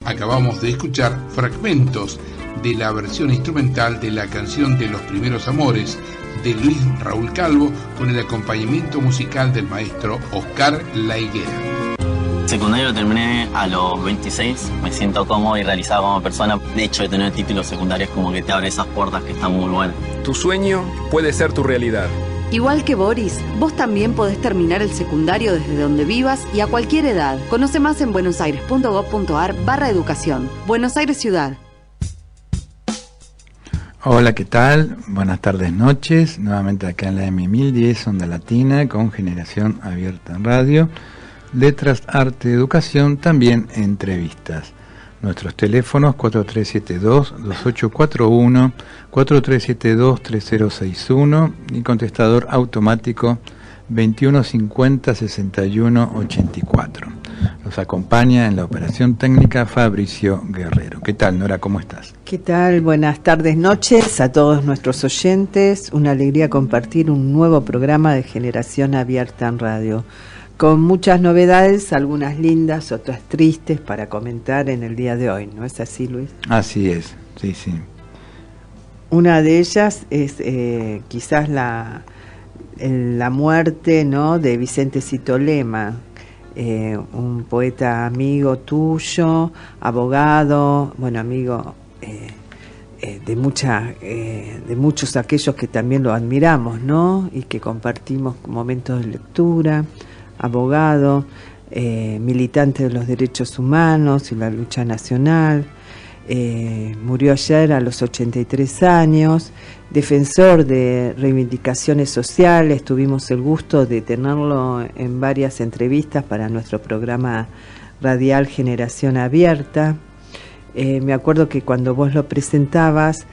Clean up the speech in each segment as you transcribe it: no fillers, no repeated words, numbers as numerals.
Acabamos de escuchar fragmentos de la versión instrumental de la canción de Los Primeros Amores de Luis Raúl Calvo, con el acompañamiento musical del maestro Oscar La Higuera. Secundario lo terminé a los 26, me siento cómodo y realizado como persona. De hecho, de tener títulos secundarios como que te abre esas puertas que están muy buenas. Tu sueño puede ser tu realidad. Igual que Boris, vos también podés terminar el secundario desde donde vivas y a cualquier edad. Conoce más en buenosaires.gov.ar/educación. Buenos Aires Ciudad. Hola, ¿qué tal? Buenas tardes, noches. Nuevamente acá en la M1010, Onda Latina, con Generación Abierta en Radio. Letras, Arte, Educación, también entrevistas. Nuestros teléfonos 4372-2841, 4372-3061 y contestador automático 2150-6184. Nos acompaña en la operación técnica Fabricio Guerrero. ¿Qué tal, Nora? ¿Cómo estás? ¿Qué tal? Buenas tardes, noches a todos nuestros oyentes. Una alegría compartir un nuevo programa de Generación Abierta en Radio, con muchas novedades, algunas lindas, otras tristes para comentar en el día de hoy. ¿No es así, Luis? Así es, sí, sí. Una de ellas es quizás la muerte, ¿no?, de Vicente Citolema, un poeta amigo tuyo, abogado, bueno, amigo de muchos aquellos que también lo admiramos, ¿no?, y que compartimos momentos de lectura. Abogado, militante de los derechos humanos y la lucha nacional, murió ayer a los 83 años, defensor de reivindicaciones sociales. Tuvimos el gusto de tenerlo en varias entrevistas para nuestro programa radial Generación Abierta. Me acuerdo que cuando vos lo presentabas,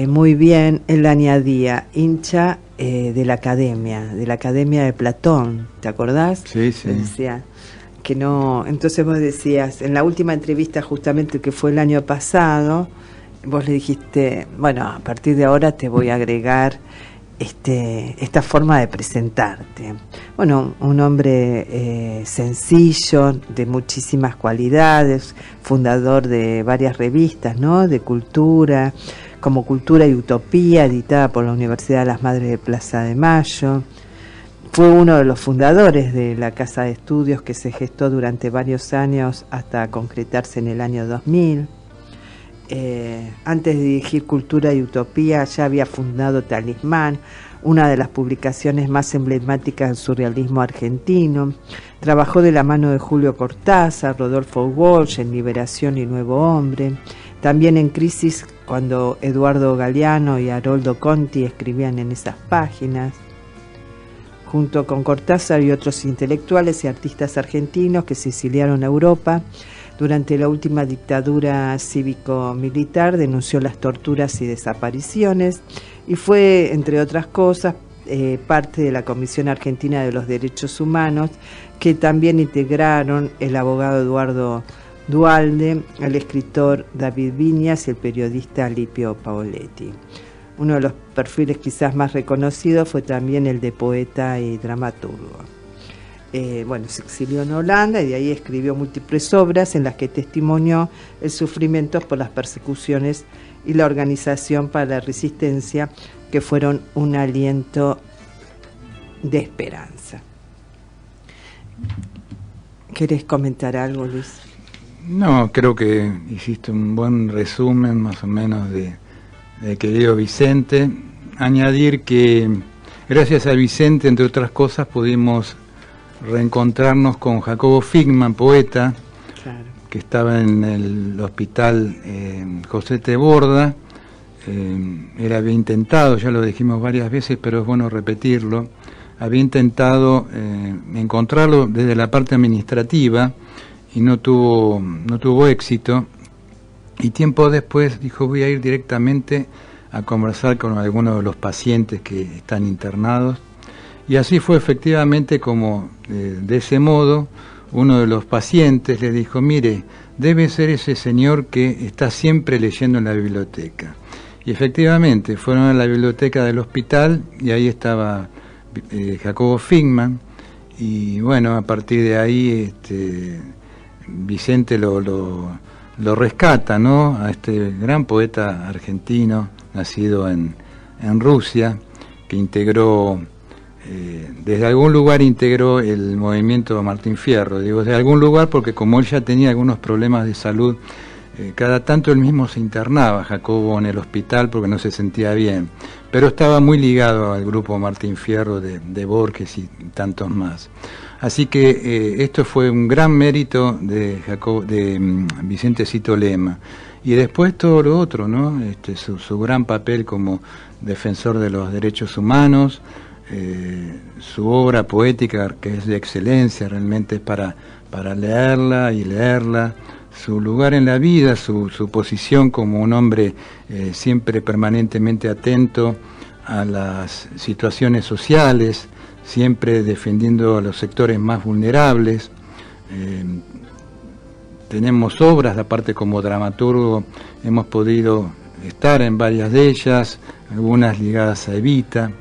muy bien, él añadía hincha de la academia de Platón, ¿te acordás? Sí, sí. Decía que no, entonces vos decías, en la última entrevista justamente que fue el año pasado, vos le dijiste, bueno, a partir de ahora te voy a agregar esta forma de presentarte. Bueno, un hombre sencillo, de muchísimas cualidades, fundador de varias revistas, ¿no?, de cultura, como Cultura y Utopía, editada por la Universidad de las Madres de Plaza de Mayo. Fue uno de los fundadores de la Casa de Estudios que se gestó durante varios años hasta concretarse en el año 2000. Antes de dirigir Cultura y Utopía ya había fundado Talismán, una de las publicaciones más emblemáticas del surrealismo argentino. Trabajó de la mano de Julio Cortázar, Rodolfo Walsh en Liberación y Nuevo Hombre. También en Crisis, cuando Eduardo Galeano y Haroldo Conti escribían en esas páginas. Junto con Cortázar y otros intelectuales y artistas argentinos que se exiliaron a Europa, durante la última dictadura cívico-militar denunció las torturas y desapariciones y fue, entre otras cosas, parte de la Comisión Argentina de los Derechos Humanos, que también integraron el abogado Eduardo Duhalde, el escritor David Viñas y el periodista Lipio Paoletti. Uno de los perfiles quizás más reconocidos fue también el de poeta y dramaturgo. Se exilió en Holanda y de ahí escribió múltiples obras en las que testimonió el sufrimiento por las persecuciones y la organización para la resistencia, que fueron un aliento de esperanza. ¿Querés comentar algo, Luis? No, creo que hiciste un buen resumen más o menos de querido Vicente. Añadir que gracias a Vicente, entre otras cosas, pudimos reencontrarnos con Jacobo Figman, poeta, claro, que estaba en el hospital José T. Borda. Él había intentado, ya lo dijimos varias veces, pero es bueno repetirlo, había intentado encontrarlo desde la parte administrativa y no tuvo éxito, y tiempo después dijo, voy a ir directamente a conversar con algunos de los pacientes que están internados, y así fue efectivamente como de ese modo uno de los pacientes le dijo, mire, debe ser ese señor que está siempre leyendo en la biblioteca. Y efectivamente fueron a la biblioteca del hospital y ahí estaba Jacobo Figman, y bueno, a partir de ahí Vicente lo lo rescata, ¿no?, a este gran poeta argentino, nacido en Rusia, que integró, desde algún lugar integró el movimiento Martín Fierro. Digo desde algún lugar porque como él ya tenía algunos problemas de salud, cada tanto él mismo se internaba, Jacobo, en el hospital porque no se sentía bien, pero estaba muy ligado al grupo Martín Fierro de Borges y tantos más. Así que esto fue un gran mérito de Vicente Cito Lema. Y después todo lo otro, ¿no? Su gran papel como defensor de los derechos humanos, su obra poética, que es de excelencia, realmente es para leerla y leerla, su lugar en la vida, su posición como un hombre siempre permanentemente atento a las situaciones sociales, siempre defendiendo a los sectores más vulnerables. Tenemos obras, aparte como dramaturgo, hemos podido estar en varias de ellas, algunas ligadas a Evita.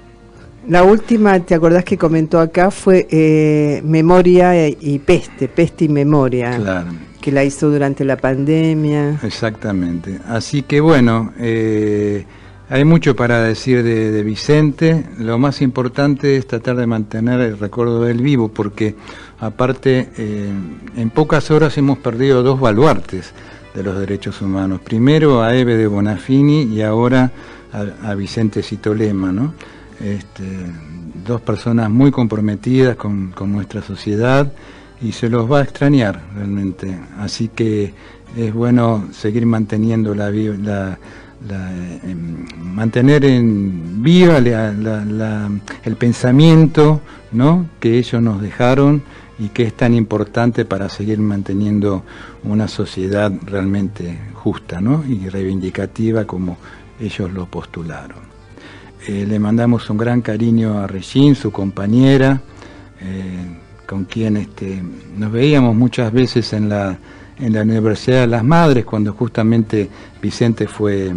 La última, ¿te acordás que comentó acá? Fue Memoria y Peste y Memoria. Claro. Que la hizo durante la pandemia. Exactamente. Así que bueno, hay mucho para decir de Vicente. Lo más importante es tratar de mantener el recuerdo del vivo, porque aparte en pocas horas hemos perdido dos baluartes de los derechos humanos. Primero a Eve de Bonafini y ahora a Vicente Cito Lema, ¿no? Dos personas muy comprometidas con nuestra sociedad y se los va a extrañar realmente. Así que es bueno seguir manteniendo mantener en viva el pensamiento, ¿no?, que ellos nos dejaron y que es tan importante para seguir manteniendo una sociedad realmente justa, ¿no?, y reivindicativa como ellos lo postularon. Le mandamos un gran cariño a Regine, su compañera, con quien nos veíamos muchas veces en la Universidad de las Madres, cuando justamente Vicente fue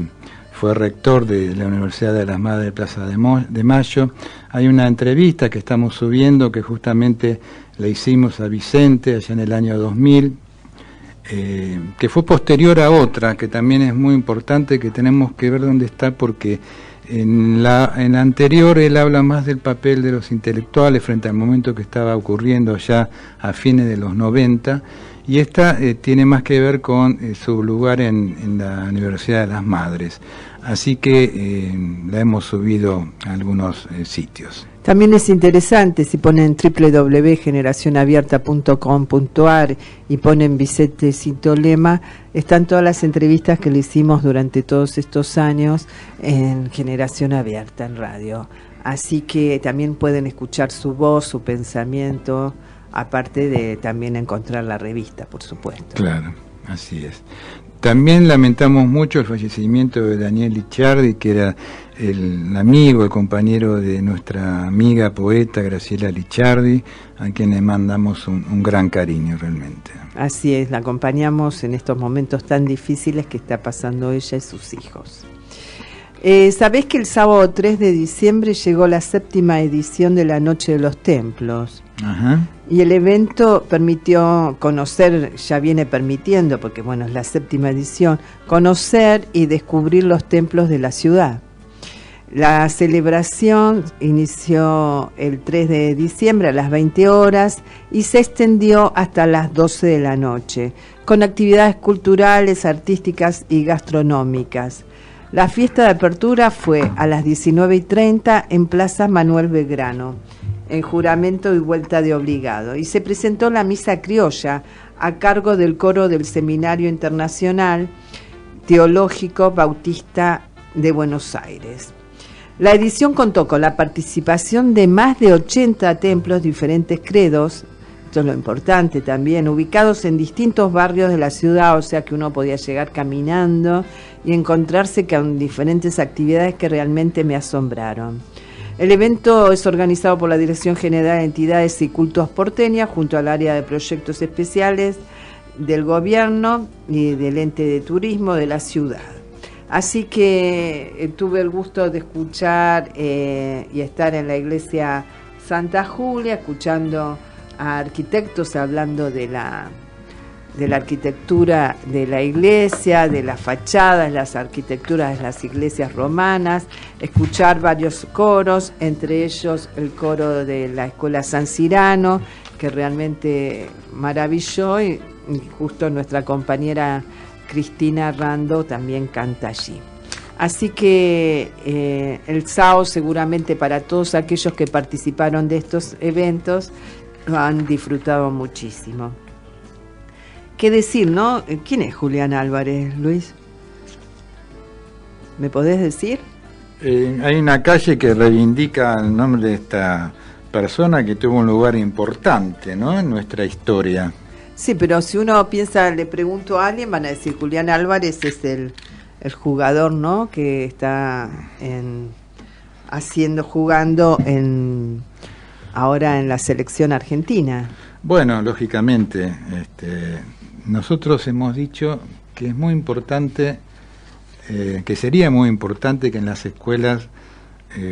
rector de la Universidad de las Madres de Plaza de Mayo. Hay una entrevista que estamos subiendo que justamente le hicimos a Vicente allá en el año 2000, que fue posterior a otra, que también es muy importante, que tenemos que ver dónde está, porque en la anterior él habla más del papel de los intelectuales frente al momento que estaba ocurriendo ya a fines de los 90, y esta tiene más que ver con su lugar en la Universidad de las Madres. Así que la hemos subido a algunos sitios. También es interesante, si ponen www.generacionabierta.com.ar y ponen Vicente Cito Lema, están todas las entrevistas que le hicimos durante todos estos años en Generación Abierta en radio. Así que también pueden escuchar su voz, su pensamiento, aparte de también encontrar la revista, por supuesto. Claro, así es. También lamentamos mucho el fallecimiento de Daniel Licciardi, que era el amigo, el compañero de nuestra amiga poeta Graciela Licciardi, a quien le mandamos un gran cariño realmente. Así es, la acompañamos en estos momentos tan difíciles que está pasando ella y sus hijos. ¿Sabés que el sábado 3 de diciembre llegó la 7ª edición de la Noche de los Templos? Ajá. Y el evento permitió conocer, ya viene permitiendo, porque bueno, es la 7ª edición, conocer y descubrir los templos de la ciudad. La celebración inició el 3 de diciembre a las 20 horas y se extendió hasta las 12 de la noche, con actividades culturales, artísticas y gastronómicas. La fiesta de apertura fue a las 19:30 en Plaza Manuel Belgrano, en juramento y vuelta de obligado, y se presentó la misa criolla a cargo del coro del Seminario Internacional Teológico Bautista de Buenos Aires. La edición contó con la participación de más de 80 templos, diferentes credos, esto es lo importante también, ubicados en distintos barrios de la ciudad, o sea que uno podía llegar caminando y encontrarse con diferentes actividades que realmente me asombraron. El evento es organizado por la Dirección General de Entidades y Cultos Porteña, junto al área de proyectos especiales del gobierno y del ente de turismo de la ciudad. Así que tuve el gusto de escuchar y estar en la iglesia Santa Julia, escuchando a arquitectos hablando de la arquitectura de la iglesia, de las fachadas, las arquitecturas de las iglesias romanas, escuchar varios coros, entre ellos el coro de la Escuela San Cirano, que realmente maravilló, y justo nuestra compañera Cristina Rando también canta allí. Así que el SAO seguramente para todos aquellos que participaron de estos eventos lo han disfrutado muchísimo. ¿Qué decir, no? ¿Quién es Julián Álvarez, Luis? ¿Me podés decir? Hay una calle que reivindica el nombre de esta persona que tuvo un lugar importante, ¿no?, en nuestra historia. Sí, pero si uno piensa, le pregunto a alguien, van a decir Julián Álvarez es el jugador, ¿no?, que está jugando ahora en la selección argentina. Bueno, lógicamente, nosotros hemos dicho que es muy importante, que sería muy importante que en las escuelas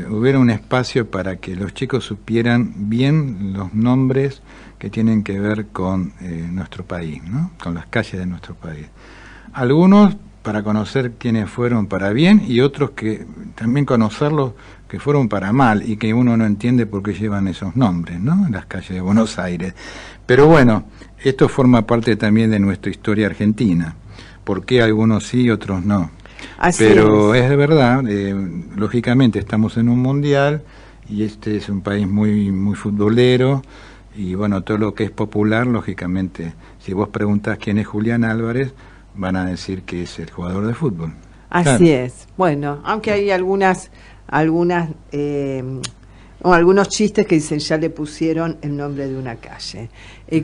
hubiera un espacio para que los chicos supieran bien los nombres que tienen que ver con nuestro país, ¿no?, con las calles de nuestro país. Algunos para conocer quiénes fueron para bien y otros que también conocerlos que fueron para mal y que uno no entiende por qué llevan esos nombres, ¿no?, en las calles de Buenos Aires. Pero bueno, esto forma parte también de nuestra historia argentina. ¿Por qué algunos sí y otros no? Pero es de verdad, lógicamente estamos en un mundial y este es un país muy, muy futbolero y bueno, todo lo que es popular, lógicamente, si vos preguntás quién es Julián Álvarez, van a decir que es el jugador de fútbol. Así claro. Es. Bueno, aunque hay algunos chistes que dicen ya le pusieron el nombre de una calle.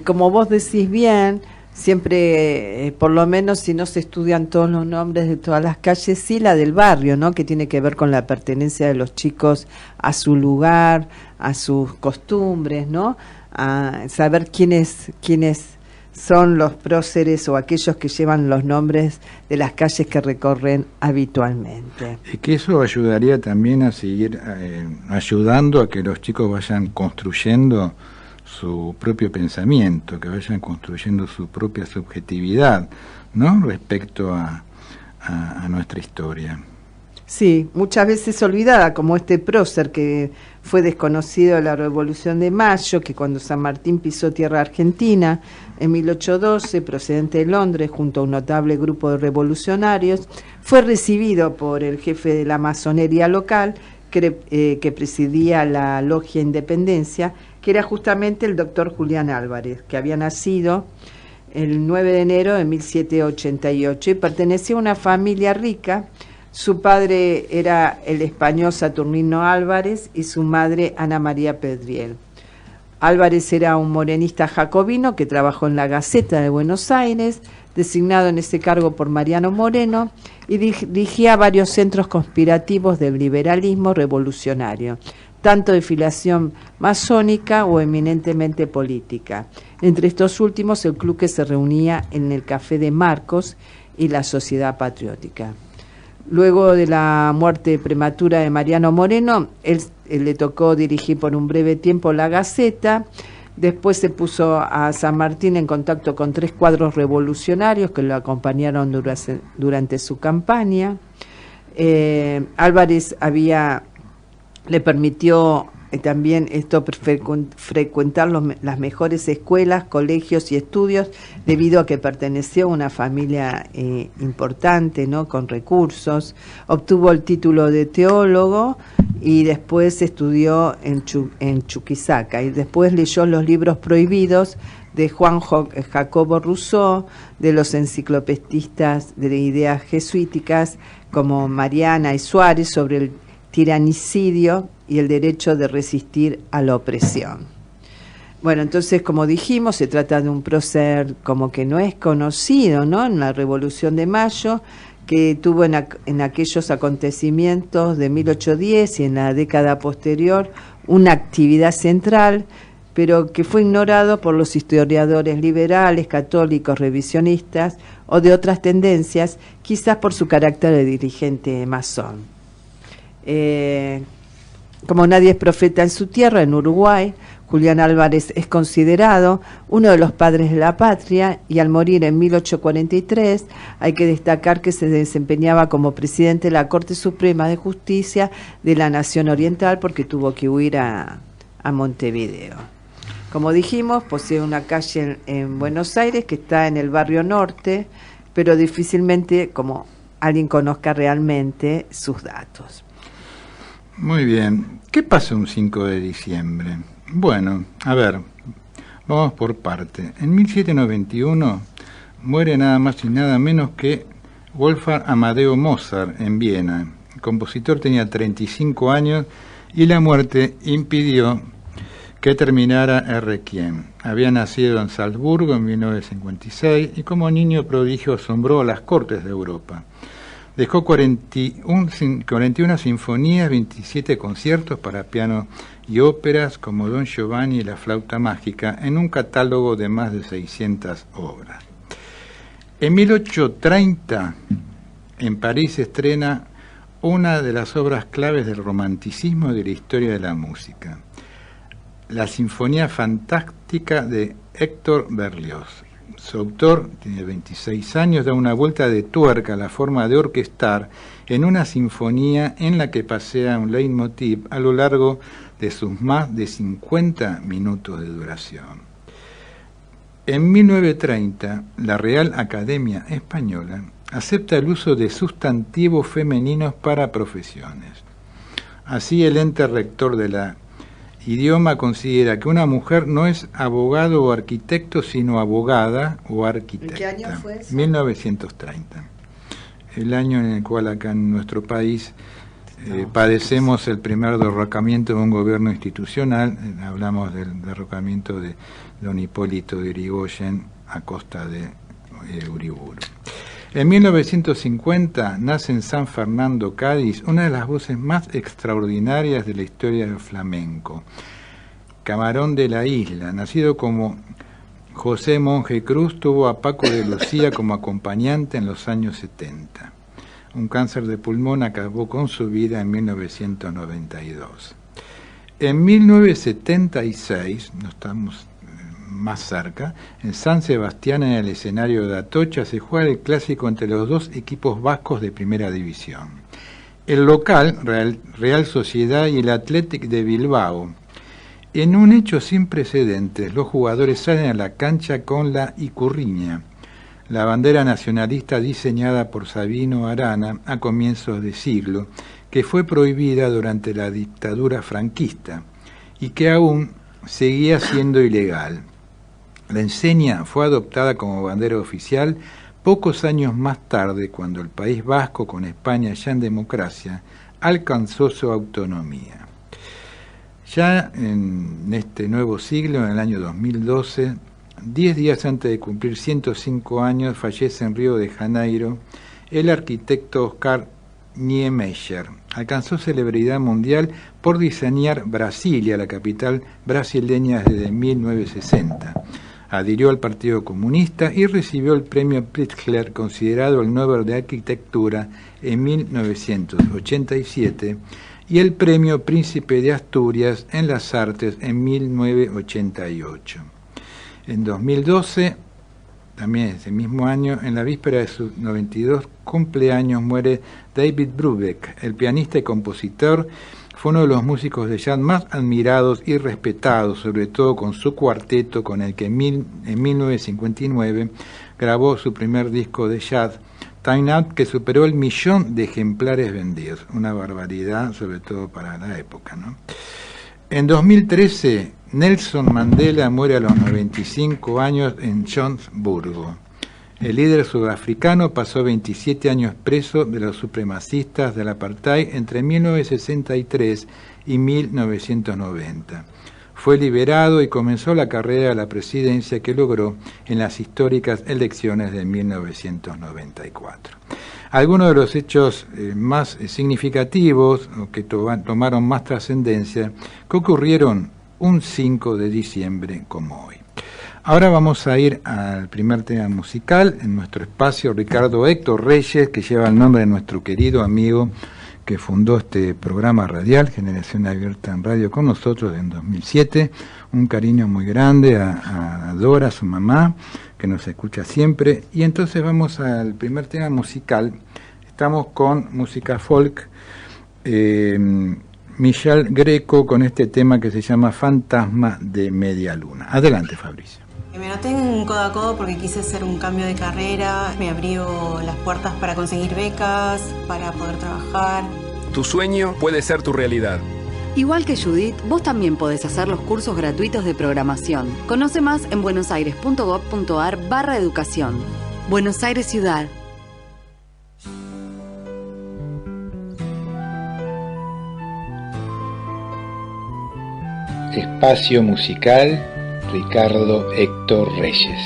Como vos decís bien, siempre, por lo menos si no se estudian todos los nombres de todas las calles, sí la del barrio, ¿no?, que tiene que ver con la pertenencia de los chicos a su lugar, a sus costumbres, ¿no?, a saber quiénes son los próceres o aquellos que llevan los nombres de las calles que recorren habitualmente. Y que eso ayudaría también a seguir ayudando a que los chicos vayan construyendo su propio pensamiento, que vayan construyendo su propia subjetividad, ¿no?, respecto a nuestra historia. Sí, muchas veces olvidada, como este prócer que fue desconocido de la Revolución de Mayo, que cuando San Martín pisó tierra argentina en 1812, procedente de Londres, junto a un notable grupo de revolucionarios, fue recibido por el jefe de la masonería local, que presidía la Logia Independencia, que era justamente el doctor Julián Álvarez, que había nacido el 9 de enero de 1788 y pertenecía a una familia rica. Su padre era el español Saturnino Álvarez y su madre Ana María Pedriel. Álvarez era un morenista jacobino que trabajó en la Gaceta de Buenos Aires, designado en ese cargo por Mariano Moreno, y dirigía varios centros conspirativos del liberalismo revolucionario, tanto de filiación masónica o eminentemente política. Entre estos últimos, el club que se reunía en el Café de Marcos y la Sociedad Patriótica. Luego de la muerte prematura de Mariano Moreno, él le tocó dirigir por un breve tiempo la Gaceta. Después se puso a San Martín en contacto con 3 cuadros revolucionarios que lo acompañaron durante su campaña. Álvarez le permitió también esto frecuentar las mejores escuelas, colegios y estudios, debido a que perteneció a una familia importante, ¿no?, con recursos. Obtuvo el título de teólogo y después estudió en Chuquisaca, y después leyó los libros prohibidos de Juan Jacobo Rousseau, de los enciclopedistas de ideas jesuíticas como Mariana y Suárez, sobre el tiranicidio y el derecho de resistir a la opresión. Bueno, entonces, como dijimos, se trata de un prócer como que no es conocido, ¿no?, en la Revolución de Mayo, que tuvo en aquellos acontecimientos de 1810 y en la década posterior una actividad central, pero que fue ignorado por los historiadores liberales, católicos, revisionistas o de otras tendencias, quizás por su carácter de dirigente masón. Como nadie es profeta en su tierra, en Uruguay, Julián Álvarez es considerado uno de los padres de la patria y al morir en 1843 hay que destacar que se desempeñaba como presidente de la Corte Suprema de Justicia de la Nación Oriental porque tuvo que huir a Montevideo. Como dijimos, posee una calle en Buenos Aires que está en el barrio norte, pero difícilmente como alguien conozca realmente sus datos. Muy bien. ¿Qué pasa un 5 de diciembre? Bueno, a ver, vamos por parte. En 1791 muere nada más y nada menos que Wolfgang Amadeo Mozart en Viena. El compositor tenía 35 años y la muerte impidió que terminara el Requiem. Había nacido en Salzburgo en 1956 y como niño prodigio asombró a las cortes de Europa. Dejó 41 sinfonías, 27 conciertos para piano y óperas como Don Giovanni y la flauta mágica en un catálogo de más de 600 obras. En 1830 en París se estrena una de las obras claves del romanticismo y de la historia de la música, la Sinfonía Fantástica de Héctor Berlioz. Su autor, tiene 26 años, da una vuelta de tuerca a la forma de orquestar en una sinfonía en la que pasea un leitmotiv a lo largo de sus más de 50 minutos de duración. En 1930, la Real Academia Española acepta el uso de sustantivos femeninos para profesiones. Así, el ente rector de la idioma considera que una mujer no es abogado o arquitecto, sino abogada o arquitecta. ¿En qué año fue eso? 1930. El año en el cual acá en nuestro país padecemos el primer derrocamiento de un gobierno institucional. Hablamos del derrocamiento de don Hipólito de Yrigoyen a costa de Uriburu. En 1950 nace en San Fernando, Cádiz, una de las voces más extraordinarias de la historia del flamenco, Camarón de la Isla. Nacido como José Monje Cruz, tuvo a Paco de Lucía como acompañante en los años 70. Un cáncer de pulmón acabó con su vida en 1992. En 1976, no estamos más cerca, en San Sebastián, en el escenario de Atocha, se juega el clásico entre los dos equipos vascos de primera división. El local, Real Sociedad, y el Athletic de Bilbao. En un hecho sin precedentes, los jugadores salen a la cancha con la icurriña, la bandera nacionalista diseñada por Sabino Arana a comienzos de siglo, que fue prohibida durante la dictadura franquista y que aún seguía siendo ilegal. La enseña fue adoptada como bandera oficial pocos años más tarde, cuando el País Vasco, con España ya en democracia, alcanzó su autonomía. Ya en este nuevo siglo, en el año 2012, 10 días antes de cumplir 105 años, fallece en Río de Janeiro el arquitecto Oscar Niemeyer. Alcanzó celebridad mundial por diseñar Brasilia, la capital brasileña, desde 1960. Adhirió al Partido Comunista y recibió el premio Pritzker, considerado el Nobel de Arquitectura, en 1987, y el premio Príncipe de Asturias en las Artes en 1988. En 2012, también ese mismo año, en la víspera de su 92 cumpleaños, muere David Brubeck, el pianista y compositor. Fue uno de los músicos de jazz más admirados y respetados, sobre todo con su cuarteto, con el que en 1959 grabó su primer disco de jazz, Time Out, que superó el 1.000.000 de ejemplares vendidos. Una barbaridad, sobre todo para la época, ¿no? En 2013, Nelson Mandela muere a los 95 años en Johannesburgo. El líder sudafricano pasó 27 años preso de los supremacistas del apartheid entre 1963 y 1990. Fue liberado y comenzó la carrera a la presidencia que logró en las históricas elecciones de 1994. Algunos de los hechos más significativos, o que tomaron más trascendencia, que ocurrieron un 5 de diciembre como hoy. Ahora vamos a ir al primer tema musical en nuestro espacio, Ricardo Héctor Reyes, que lleva el nombre de nuestro querido amigo que fundó este programa radial, Generación Abierta en Radio, con nosotros en 2007. Un cariño muy grande a Dora, su mamá, que nos escucha siempre. Y entonces vamos al primer tema musical. Estamos con música folk. Michelle Greco con este tema que se llama Fantasma de Media Luna. Adelante, Fabricio. Me noté en Codo a Codo porque quise hacer un cambio de carrera, me abrió las puertas para conseguir becas, para poder trabajar. Tu sueño puede ser tu realidad. Igual que Judith, vos también podés hacer los cursos gratuitos de programación. Conoce más en buenosaires.gov.ar/educación. Buenos Aires Ciudad. Espacio musical, Ricardo Héctor Reyes.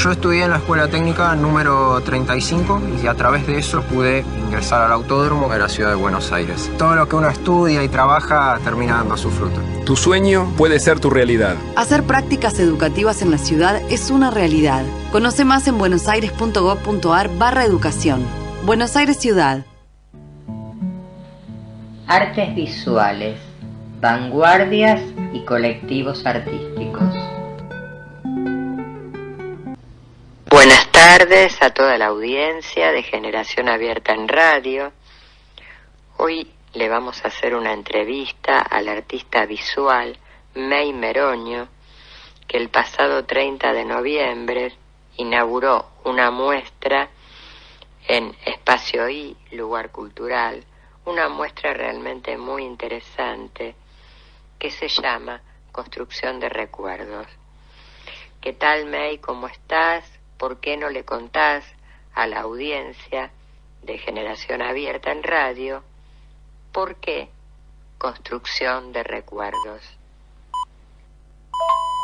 Yo estudié en la escuela técnica número 35 y a través de eso pude ingresar al autódromo de la ciudad de Buenos Aires. Todo lo que uno estudia y trabaja termina dando su fruto. Tu sueño puede ser tu realidad. Hacer prácticas educativas en la ciudad es una realidad. Conoce más en buenosaires.gov.ar/educación. Buenos Aires Ciudad. Artes visuales, vanguardias y colectivos artísticos. Buenas tardes a toda la audiencia de Generación Abierta en Radio. Hoy le vamos a hacer una entrevista al artista visual May Meroño, que el pasado 30 de noviembre inauguró una muestra en Espacio I, lugar cultural, una muestra realmente muy interesante que se llama Construcción de Recuerdos. ¿Qué tal, May? ¿Cómo estás? ¿Por qué no le contás a la audiencia de Generación Abierta en Radio por qué Construcción de Recuerdos?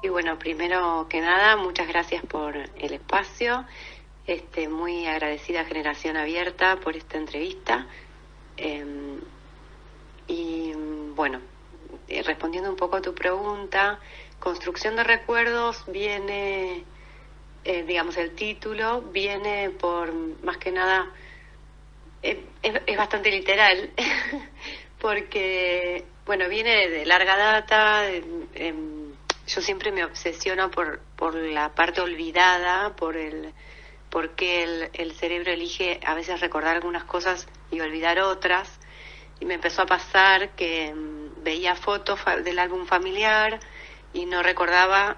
Y bueno, primero que nada, muchas gracias por el espacio. Muy agradecida a Generación Abierta por esta entrevista. Y bueno, respondiendo un poco a tu pregunta, Construcción de Recuerdos viene, digamos, el título viene por, más que nada, es bastante literal, porque, bueno, viene de larga data. Yo siempre me obsesiono por la parte olvidada, por qué el cerebro elige a veces recordar algunas cosas y olvidar otras. Y me empezó a pasar que veía fotos del álbum familiar y no recordaba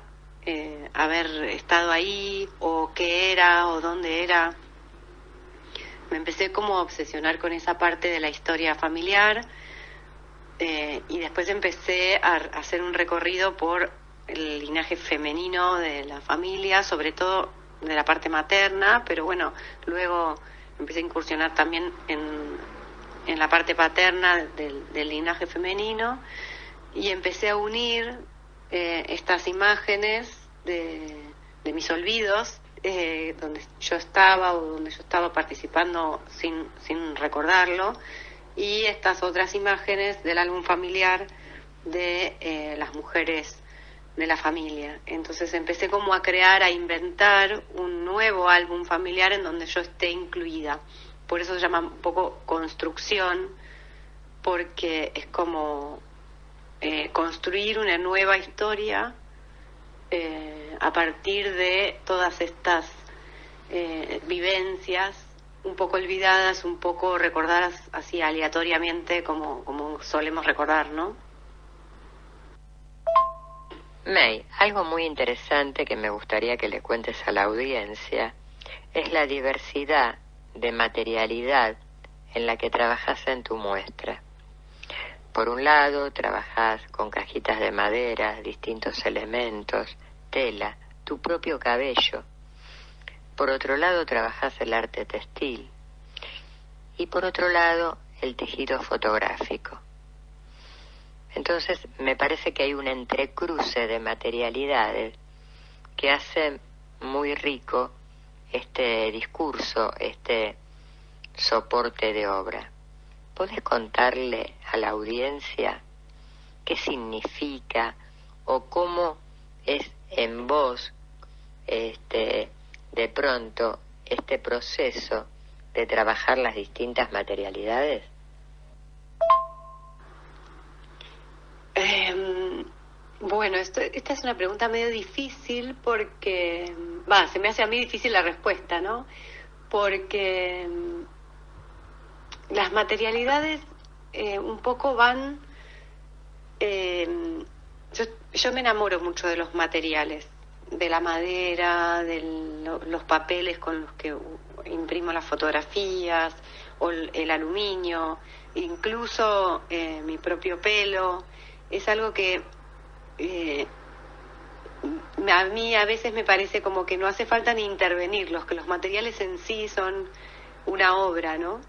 haber estado ahí, o qué era, o dónde era. Me empecé como a obsesionar con esa parte de la historia familiar, y después empecé a hacer un recorrido por el linaje femenino de la familia, sobre todo de la parte materna, pero bueno, luego empecé a incursionar también en la parte paterna del linaje femenino, y empecé a unir estas imágenes de mis olvidos, donde yo estaba o donde yo estaba participando sin recordarlo, y estas otras imágenes del álbum familiar de las mujeres de la familia. Entonces empecé como a crear, a inventar un nuevo álbum familiar en donde yo esté incluida. Por eso se llama un poco construcción, porque es como construir una nueva historia a partir de todas estas vivencias un poco olvidadas, un poco recordadas así aleatoriamente como solemos recordar, ¿no? May, algo muy interesante que me gustaría que le cuentes a la audiencia es la diversidad de materialidad en la que trabajas en tu muestra. Por un lado, trabajas con cajitas de madera, distintos elementos, tela, tu propio cabello. Por otro lado, trabajas el arte textil. Y por otro lado, el tejido fotográfico. Entonces, me parece que hay un entrecruce de materialidades que hace muy rico este discurso, este soporte de obra. ¿Podés contarle a la audiencia qué significa o cómo es en vos de pronto este proceso de trabajar las distintas materialidades? Bueno, esta es una pregunta medio difícil porque, se me hace a mí difícil la respuesta, ¿no? Porque las materialidades un poco van... yo me enamoro mucho de los materiales, de la madera, de los papeles con los que imprimo las fotografías, o el aluminio, incluso mi propio pelo. Es algo que a mí a veces me parece como que no hace falta ni intervenirlos, que los materiales en sí son una obra, ¿no?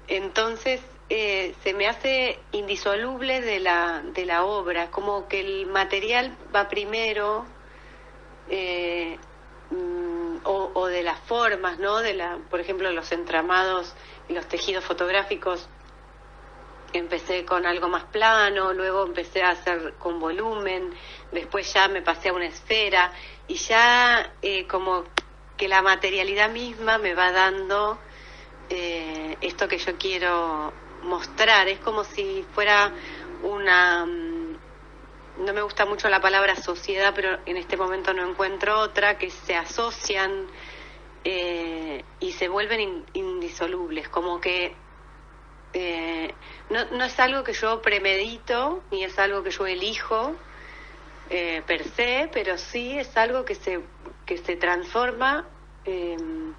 Entonces se me hace indisoluble de la obra, como que el material va primero, o de las formas, ¿no? Por ejemplo, los entramados y los tejidos fotográficos. Empecé con algo más plano, luego empecé a hacer con volumen, después ya me pasé a una esfera, y ya como que la materialidad misma me va dando esto que yo quiero mostrar. Es como si fuera una... no me gusta mucho la palabra sociedad, pero en este momento no encuentro otra, que se asocian y se vuelven indisolubles, como que no es algo que yo premedito, ni es algo que yo elijo per se, pero sí es algo que se transforma en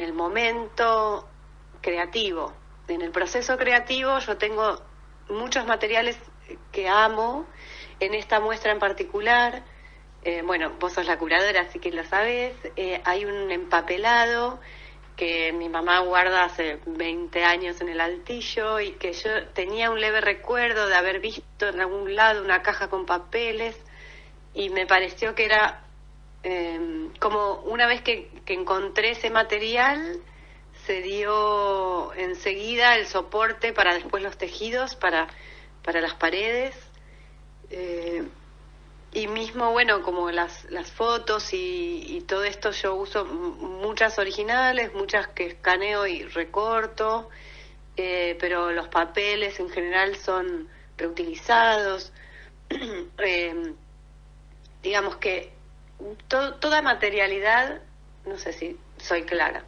el momento creativo. en el proceso creativo yo tengo muchos materiales que amo, en esta muestra en particular, bueno, vos sos la curadora, así que lo sabés, hay un empapelado que mi mamá guarda hace 20 años en el altillo y que yo tenía un leve recuerdo de haber visto en algún lado una caja con papeles y me pareció que era como una vez que encontré ese material se dio enseguida el soporte para después los tejidos, para las paredes, y mismo, bueno, como las fotos y todo esto, yo uso muchas originales, muchas que escaneo y recorto, pero los papeles en general son reutilizados. Digamos que toda materialidad, no sé si soy clara.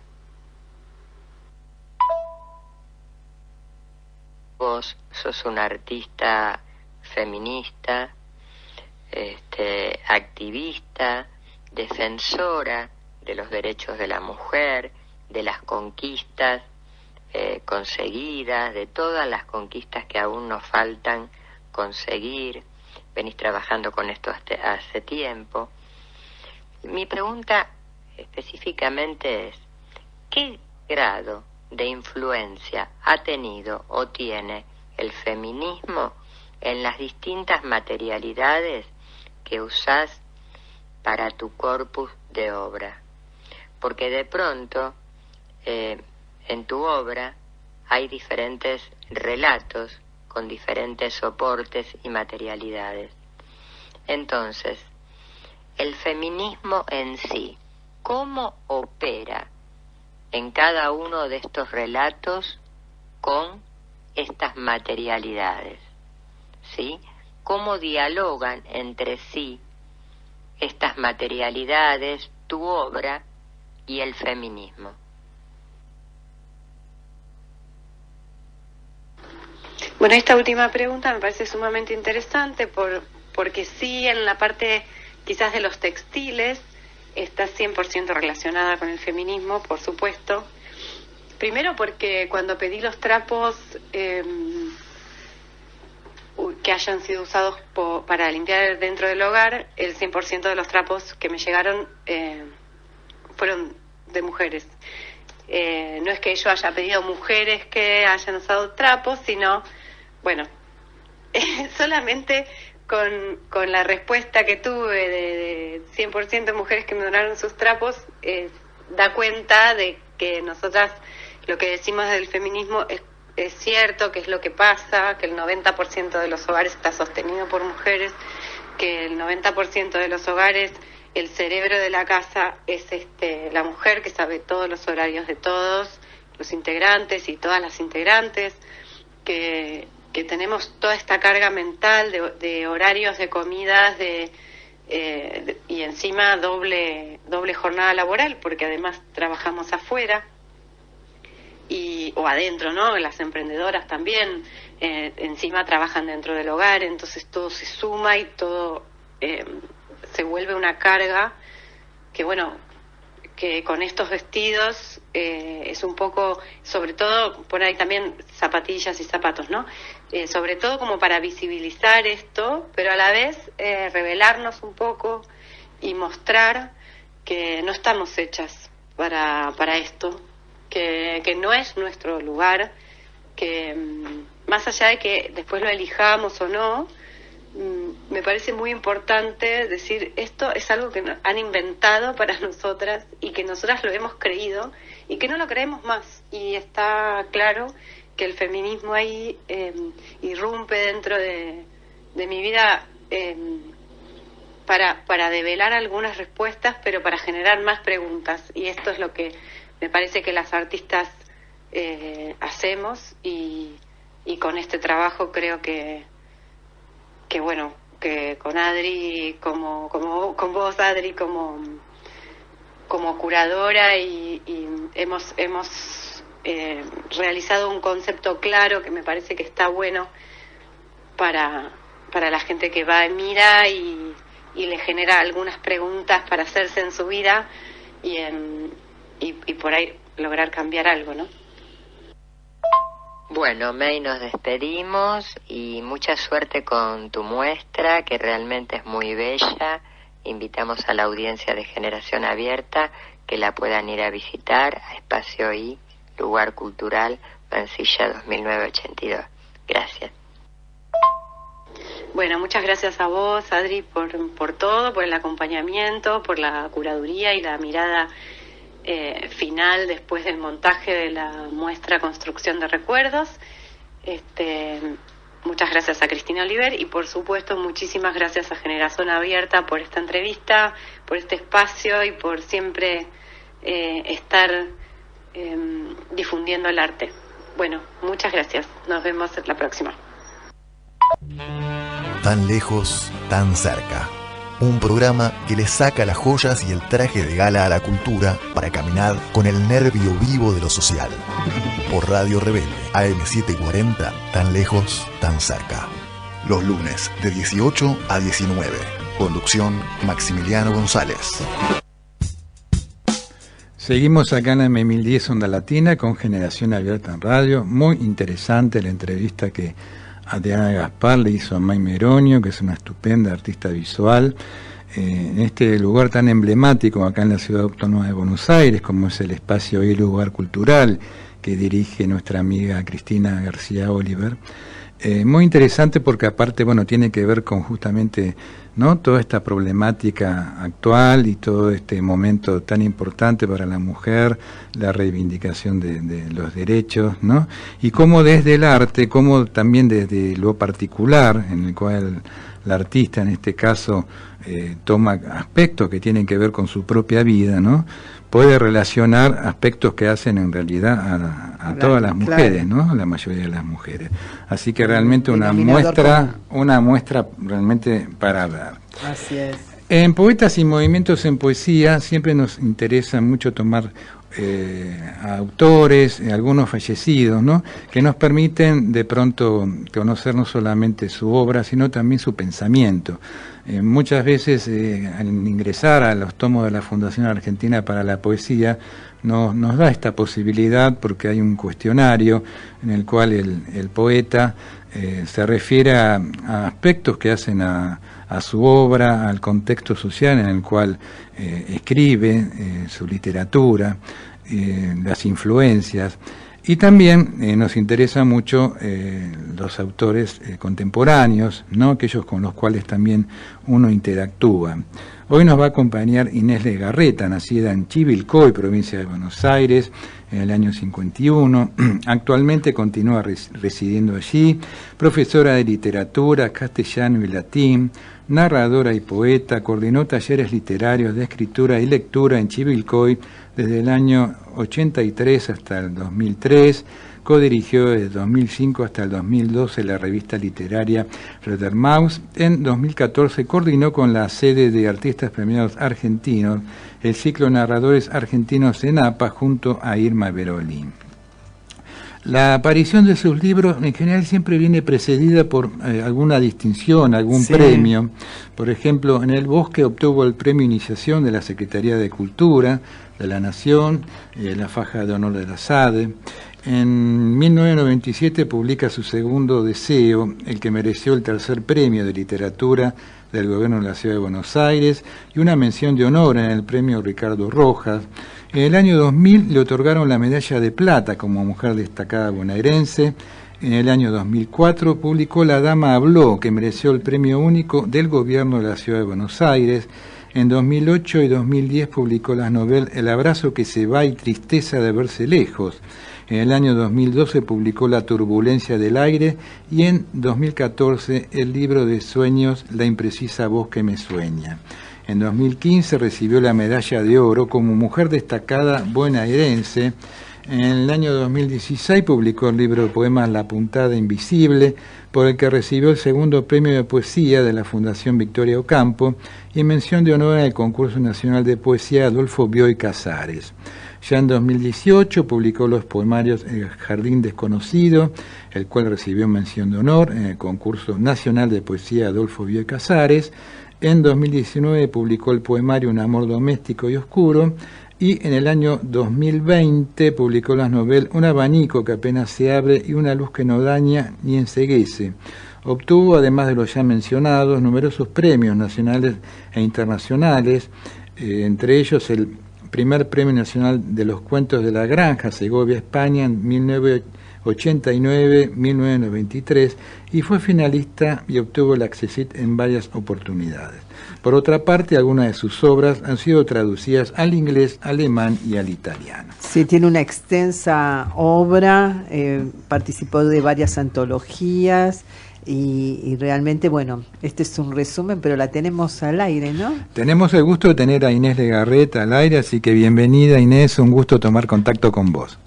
Vos sos una artista feminista, activista, defensora de los derechos de la mujer, de las conquistas conseguidas, de todas las conquistas que aún nos faltan conseguir. Venís trabajando con esto hace tiempo. Mi pregunta específicamente es, ¿qué grado de influencia ha tenido o tiene el feminismo en las distintas materialidades que usás para tu corpus de obra? Porque de pronto en tu obra hay diferentes relatos con diferentes soportes y materialidades. Entonces, el feminismo en sí, ¿cómo opera en cada uno de estos relatos con estas materialidades? ¿Sí? ¿Cómo dialogan entre sí estas materialidades, tu obra y el feminismo? Bueno, esta última pregunta me parece sumamente interesante porque sí, en la parte quizás de los textiles está 100% relacionada con el feminismo, por supuesto. Primero porque cuando pedí los trapos que hayan sido usados para limpiar dentro del hogar, el 100% de los trapos que me llegaron fueron de mujeres. No es que yo haya pedido mujeres que hayan usado trapos, sino, bueno, solamente con la respuesta que tuve de 100% de mujeres que me donaron sus trapos, da cuenta de que nosotras lo que decimos del feminismo es cierto, que es lo que pasa, que el 90% de los hogares está sostenido por mujeres, que el 90% de los hogares, el cerebro de la casa es la mujer que sabe todos los horarios de todos los integrantes y todas las integrantes, que tenemos toda esta carga mental de horarios de comidas y encima doble jornada laboral, porque además trabajamos afuera o adentro, ¿no? Las emprendedoras también encima trabajan dentro del hogar, entonces todo se suma y todo se vuelve una carga que, bueno, que con estos vestidos es un poco, sobre todo por ahí también zapatillas y zapatos, ¿no? Sobre todo como para visibilizar esto, pero a la vez revelarnos un poco y mostrar que no estamos hechas para esto, que no es nuestro lugar, que más allá de que después lo elijamos o no, me parece muy importante decir, esto es algo que han inventado para nosotras y que nosotras lo hemos creído y que no lo creemos más. Y está claro que el feminismo ahí irrumpe dentro de mi vida para develar algunas respuestas, pero para generar más preguntas. Y esto es lo que me parece que las artistas hacemos y con este trabajo creo que bueno, que con Adri, como con vos, Adri, como curadora y hemos realizado un concepto claro que me parece que está bueno para la gente que va y mira y le genera algunas preguntas para hacerse en su vida y por ahí lograr cambiar algo, ¿no? Bueno, May, nos despedimos y mucha suerte con tu muestra, que realmente es muy bella. Invitamos a la audiencia de Generación Abierta que la puedan ir a visitar a Espacio I, Lugar Cultural, Mansilla 2982. Gracias. Bueno, muchas gracias a vos, Adri, por todo, por el acompañamiento, por la curaduría y la mirada final después del montaje de la muestra Construcción de Recuerdos. Muchas gracias a Cristina Oliver y por supuesto muchísimas gracias a Generación Abierta por esta entrevista, por este espacio y por siempre estar difundiendo el arte. Bueno, muchas gracias. Nos vemos la próxima. Tan lejos, tan cerca. Un programa que le saca las joyas y el traje de gala a la cultura para caminar con el nervio vivo de lo social. Por Radio Rebelde, AM740, tan lejos, tan cerca. Los lunes de 18 a 19. Conducción Maximiliano González. Seguimos acá en la M1010 Onda Latina con Generación Abierta en Radio. Muy interesante la entrevista que Adriana Gaspar le hizo a May Meronio, que es una estupenda artista visual, en este lugar tan emblemático acá en la Ciudad Autónoma de Buenos Aires, como es el Espacio y Lugar Cultural, que dirige nuestra amiga Cristina García Oliver. Muy interesante porque aparte, bueno, tiene que ver con justamente, ¿no?, toda esta problemática actual y todo este momento tan importante para la mujer, la reivindicación de los derechos, ¿no? Y cómo desde el arte, cómo también desde lo particular, en el cual la artista en este caso toma aspectos que tienen que ver con su propia vida, ¿no?, puede relacionar aspectos que hacen en realidad a todas las mujeres, ¿no?, a la mayoría de las mujeres. Así que realmente una muestra realmente para hablar. Así es. En Poetas y Movimientos en Poesía siempre nos interesa mucho tomar a autores, algunos fallecidos, ¿no?, que nos permiten de pronto conocer no solamente su obra, sino también su pensamiento. Muchas veces al ingresar a los tomos de la Fundación Argentina para la Poesía nos da esta posibilidad porque hay un cuestionario en el cual el poeta se refiere a aspectos que hacen a su obra, al contexto social en el cual escribe, su literatura, las influencias. Y también nos interesa mucho los autores contemporáneos, ¿no?, aquellos con los cuales también uno interactúa. Hoy nos va a acompañar Inés Legarreta, nacida en Chivilcoy, provincia de Buenos Aires, en el año 51. Actualmente continúa residiendo allí, profesora de literatura, castellano y latín, narradora y poeta, coordinó talleres literarios de escritura y lectura en Chivilcoy desde el año 83 hasta el 2003, codirigió desde 2005 hasta el 2012 la revista literaria Redermaus. En 2014 coordinó con la sede de Artistas Premiados Argentinos el ciclo Narradores Argentinos en APA junto a Irma Berolín. La aparición de sus libros en general siempre viene precedida por alguna distinción, algún premio. Por ejemplo, en El Bosque obtuvo el premio Iniciación de la Secretaría de Cultura de la Nación, la Faja de Honor de la SADE. En 1997 publica su segundo Deseo, el que mereció el tercer premio de literatura del Gobierno de la Ciudad de Buenos Aires y una mención de honor en el premio Ricardo Rojas. En el año 2000 le otorgaron la medalla de plata como mujer destacada bonaerense. En el año 2004 publicó La Dama Habló, que mereció el premio único del Gobierno de la Ciudad de Buenos Aires. En 2008 y 2010 publicó las novelas El abrazo que se va y Tristeza de verse lejos. En el año 2012 publicó La turbulencia del aire y en 2014 el libro de sueños La imprecisa voz que me sueña. En 2015 recibió la medalla de oro como mujer destacada bonaerense. En el año 2016 publicó el libro de poemas La puntada invisible, por el que recibió el segundo premio de poesía de la Fundación Victoria Ocampo y mención de honor en el Concurso Nacional de Poesía Adolfo Bioy Casares. Ya en 2018 publicó los poemarios El Jardín Desconocido, el cual recibió mención de honor en el Concurso Nacional de Poesía Adolfo Bioy Casares. En 2019 publicó el poemario Un amor doméstico y oscuro, y en el año 2020 publicó las novelas Un abanico que apenas se abre y Una luz que no daña ni enceguece. Obtuvo, además de los ya mencionados, numerosos premios nacionales e internacionales, entre ellos el primer Premio Nacional de los Cuentos de la Granja, Segovia, España, en 1989-1993, y fue finalista y obtuvo el Accessit en varias oportunidades. Por otra parte, algunas de sus obras han sido traducidas al inglés, alemán y al italiano. Sí, tiene una extensa obra, participó de varias antologías, y realmente, bueno, este es un resumen, pero la tenemos al aire, ¿no? Tenemos el gusto de tener a Inés Legarreta al aire, así que bienvenida, Inés, un gusto tomar contacto con vos.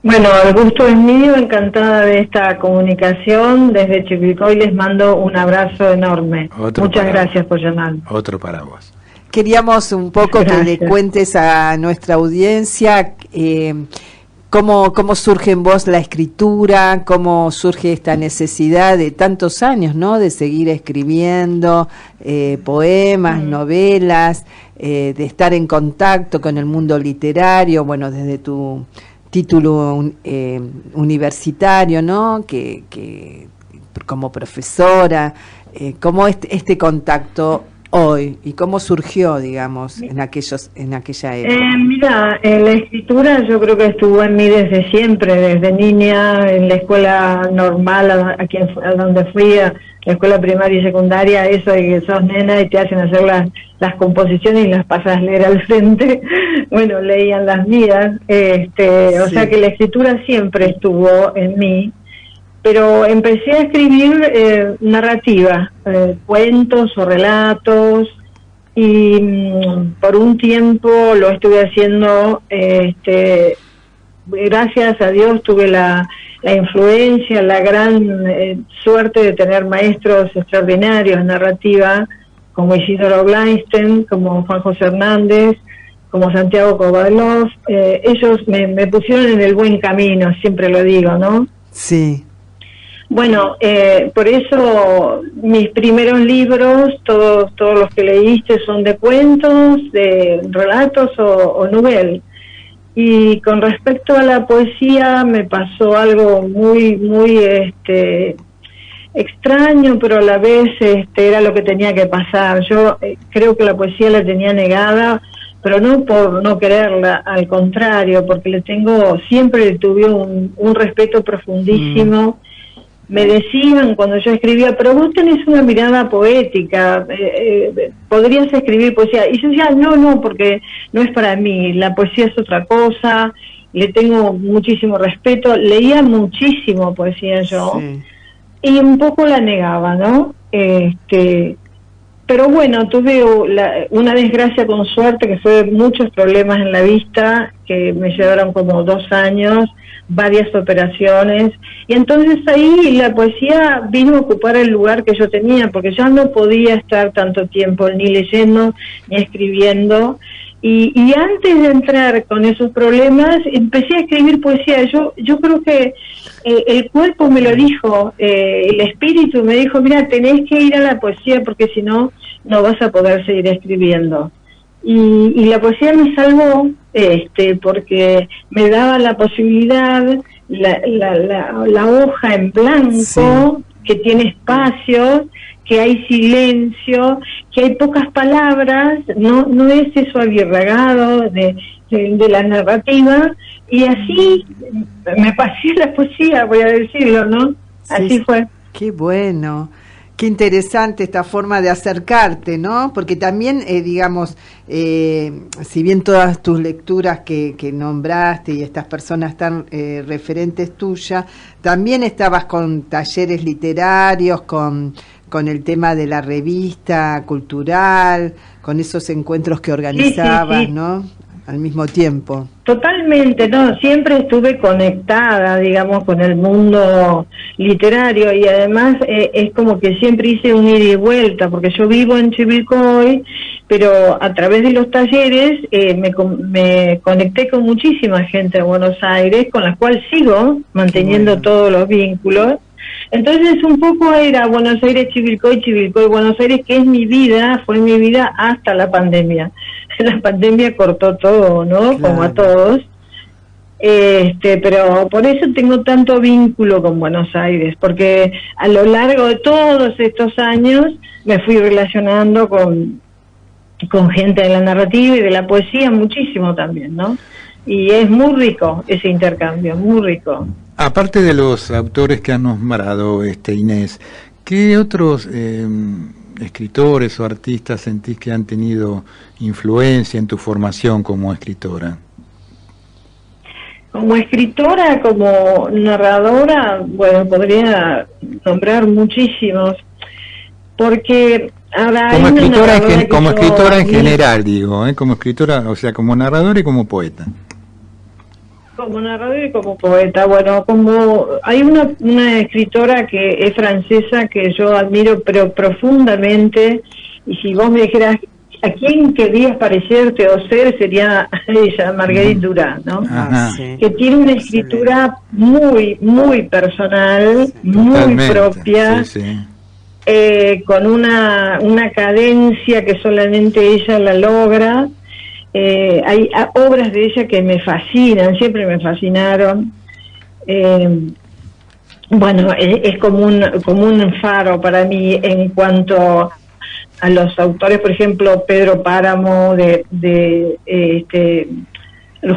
Bueno, el gusto es mío, encantada de esta comunicación. Desde Chivilcoy les mando un abrazo enorme. Muchas gracias por llamar. Otro para vos. Queríamos un poco que le cuentes a nuestra audiencia cómo surge en vos la escritura, cómo surge esta necesidad de tantos años, ¿no?, de seguir escribiendo poemas, novelas, de estar en contacto con el mundo literario, bueno, desde tu título universitario, ¿no?, que como profesora, cómo este contacto hoy y cómo surgió, digamos, en aquella época. Mira, la escritura yo creo que estuvo en mí desde siempre, desde niña, en la escuela normal, a donde fui, a la escuela primaria y secundaria, eso de que sos nena y te hacen hacer las composiciones y las pasas a leer al frente, bueno, leían las mías, o sea que la escritura siempre estuvo en mí, pero empecé a escribir narrativa, cuentos o relatos, y por un tiempo lo estuve haciendo, gracias a Dios tuve la influencia, la gran suerte de tener maestros extraordinarios en narrativa, como Isidoro Bleinstein, como Juan José Hernández, como Santiago Kovalov. Ellos me pusieron en el buen camino, siempre lo digo, ¿no? Sí. Bueno, por eso mis primeros libros, todos los que leíste, son de cuentos, de relatos o novelas. Y con respecto a la poesía me pasó algo muy extraño, pero a la vez era lo que tenía que pasar. Yo creo que la poesía la tenía negada, pero no por no quererla, al contrario, porque siempre le tuve un respeto profundísimo. Me decían cuando yo escribía, pero vos tenés una mirada poética, podrías escribir poesía. Y yo decía, no, porque no es para mí, la poesía es otra cosa, le tengo muchísimo respeto, leía muchísimo poesía yo, y un poco la negaba, ¿no? Pero bueno, tuve una desgracia con suerte, que fue muchos problemas en la vista, que me llevaron como 2 años, varias operaciones, y entonces ahí la poesía vino a ocupar el lugar que yo tenía, porque ya no podía estar tanto tiempo ni leyendo ni escribiendo, y antes de entrar con esos problemas empecé a escribir poesía. Yo creo que el cuerpo me lo dijo, el espíritu me dijo, mira, tenés que ir a la poesía porque si no, no vas a poder seguir escribiendo. Y la poesía me salvó, porque me daba la posibilidad, la hoja en blanco, que tiene espacios, que hay silencio, que hay pocas palabras, no es eso abirragado de la narrativa, y así me pasé la poesía, voy a decirlo, ¿no? Así fue. Qué bueno. Qué interesante esta forma de acercarte, ¿no? Porque también, digamos, si bien todas tus lecturas que nombraste y estas personas tan referentes tuyas, también estabas con talleres literarios, con el tema de la revista cultural, con esos encuentros que organizabas, ¿no? Al mismo tiempo. Totalmente, no, siempre estuve conectada, digamos, con el mundo literario, y además es como que siempre hice un ida y vuelta, porque yo vivo en Chivilcoy, pero a través de los talleres me conecté con muchísima gente de Buenos Aires, con la cual sigo manteniendo todos los vínculos. Entonces un poco era Buenos Aires, Chivilcoy, Chivilcoy, Buenos Aires, que es mi vida, fue mi vida hasta la pandemia. La pandemia cortó todo, ¿no? Claro. Como a todos. Pero por eso tengo tanto vínculo con Buenos Aires, porque a lo largo de todos estos años me fui relacionando con gente de la narrativa y de la poesía muchísimo también, ¿no? Y es muy rico ese intercambio, muy rico. Aparte de los autores que has nombrado, Inés, ¿qué otros escritores o artistas sentís que han tenido influencia en tu formación como escritora? Como escritora, como narradora, bueno, podría nombrar muchísimos, porque ahora como escritora en general, digo, como escritora, o sea, como narradora y como poeta. Como narradora y como poeta, bueno, como hay una escritora que es francesa que yo admiro pero profundamente, y si vos me dijeras ¿a quién querías parecerte o ser? Sería ella, Marguerite Duras, ¿no? Sí. Que tiene una escritura muy, muy personal, sí, muy propia, sí, sí. Con una cadencia que solamente ella la logra. Hay obras de ella que me fascinan, siempre me fascinaron. Bueno, es como un faro para mí en cuanto a los autores, por ejemplo, Pedro Páramo,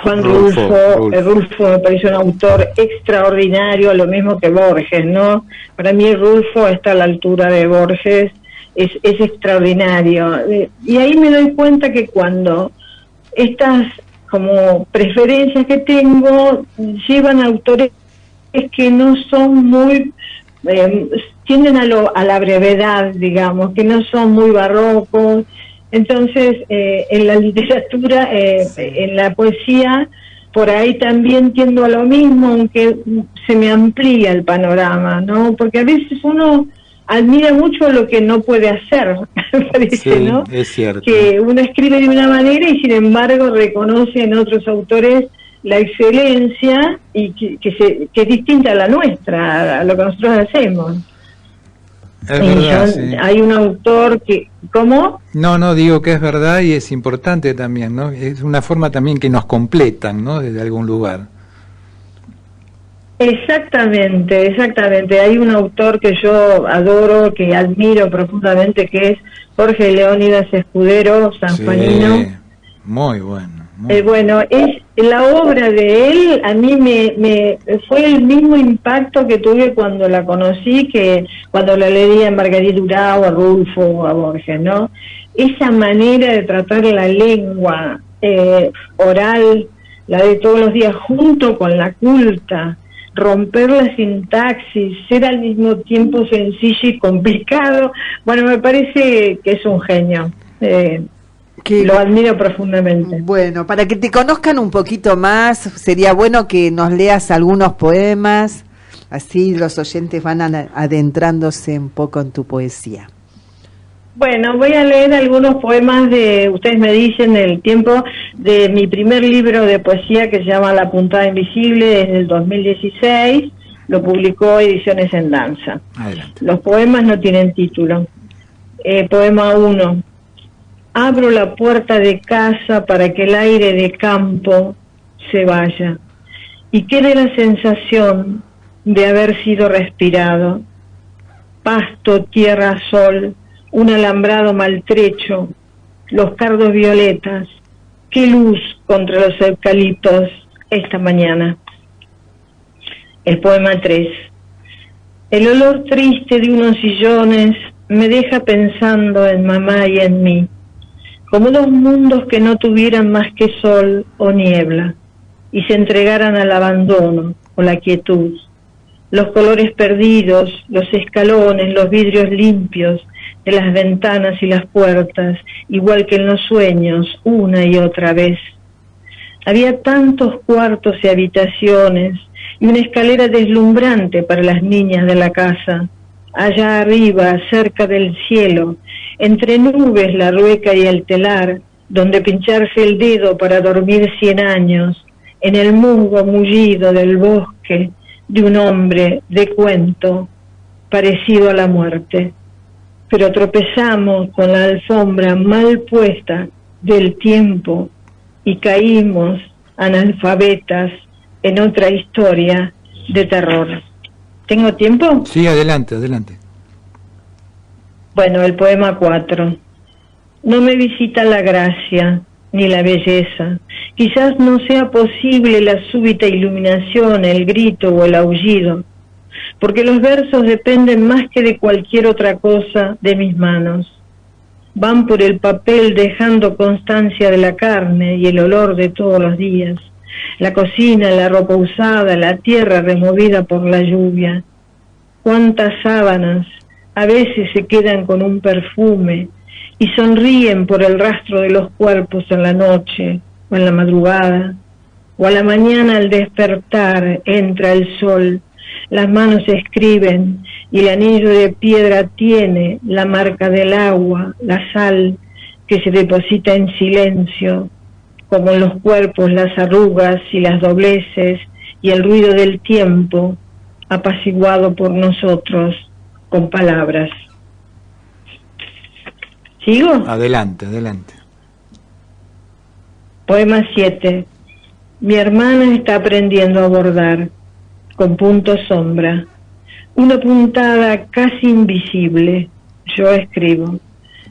Juan Rulfo. Rulfo me parece un autor extraordinario, lo mismo que Borges, ¿no? Para mí Rulfo está a la altura de Borges, es extraordinario. Y ahí me doy cuenta que cuando estas como preferencias que tengo llevan a autores que no son muy... tienden a la brevedad, digamos, que no son muy barrocos. Entonces, en la literatura, sí, en la poesía, por ahí también tiendo a lo mismo, aunque se me amplía el panorama, ¿no? Porque a veces uno admira mucho lo que no puede hacer, me parece, sí, ¿no? Es cierto. Que uno escribe de una manera y sin embargo reconoce en otros autores la excelencia y que es distinta a la nuestra, a lo que nosotros hacemos. Es verdad, sí. Hay un autor que... ¿Cómo? No, digo que es verdad y es importante también, ¿no? Es una forma también que nos completan, ¿no? Desde algún lugar. Exactamente. Hay un autor que yo adoro, que admiro profundamente, que es Jorge Leónidas Escudero, sanjuanino. Sí, muy bueno. Bueno, es la obra de él, a mí me fue el mismo impacto que tuve cuando la conocí, que cuando la leía a Marguerite Duras o a Rulfo o a Borges, ¿no? Esa manera de tratar la lengua oral, la de todos los días, junto con la culta, romper la sintaxis, ser al mismo tiempo sencillo y complicado, bueno, me parece que es un genio. Lo admiro profundamente. Bueno, para que te conozcan un poquito más, sería bueno que nos leas algunos poemas, así los oyentes van adentrándose un poco en tu poesía. Bueno, voy a leer algunos poemas ustedes me dicen el tiempo, de mi primer libro de poesía que se llama La Puntada Invisible, desde el 2016, lo publicó Ediciones en Danza. Adelante. Los poemas no tienen título. Poema 1. Abro la puerta de casa para que el aire de campo se vaya y quede la sensación de haber sido respirado. Pasto, tierra, sol, un alambrado maltrecho, los cardos violetas, qué luz contra los eucaliptos esta mañana. El poema 3. El olor triste de unos sillones me deja pensando en mamá y en mí, como dos mundos que no tuvieran más que sol o niebla y se entregaran al abandono o la quietud. Los colores perdidos, los escalones, los vidrios limpios de las ventanas y las puertas, igual que en los sueños, una y otra vez. Había tantos cuartos y habitaciones y una escalera deslumbrante para las niñas de la casa. Allá arriba, cerca del cielo, entre nubes la rueca y el telar, donde pincharse el dedo para dormir 100 años, en el musgo mullido del bosque de un hombre de cuento, parecido a la muerte, pero tropezamos con la alfombra mal puesta del tiempo y caímos analfabetas en otra historia de terror. ¿Tengo tiempo? Sí, adelante, adelante. Bueno, el poema 4. No me visita la gracia ni la belleza. Quizás no sea posible la súbita iluminación, el grito o el aullido, porque los versos dependen más que de cualquier otra cosa de mis manos. Van por el papel dejando constancia de la carne y el olor de todos los días, la cocina, la ropa usada, la tierra removida por la lluvia. Cuántas sábanas a veces se quedan con un perfume y sonríen por el rastro de los cuerpos en la noche o en la madrugada, o a la mañana al despertar entra el sol, las manos escriben y el anillo de piedra tiene la marca del agua, la sal que se deposita en silencio, como en los cuerpos las arrugas y las dobleces y el ruido del tiempo apaciguado por nosotros con palabras. ¿Sigo? Adelante, adelante. Poema 7. Mi hermana está aprendiendo a bordar con punto sombra, una puntada casi invisible. Yo escribo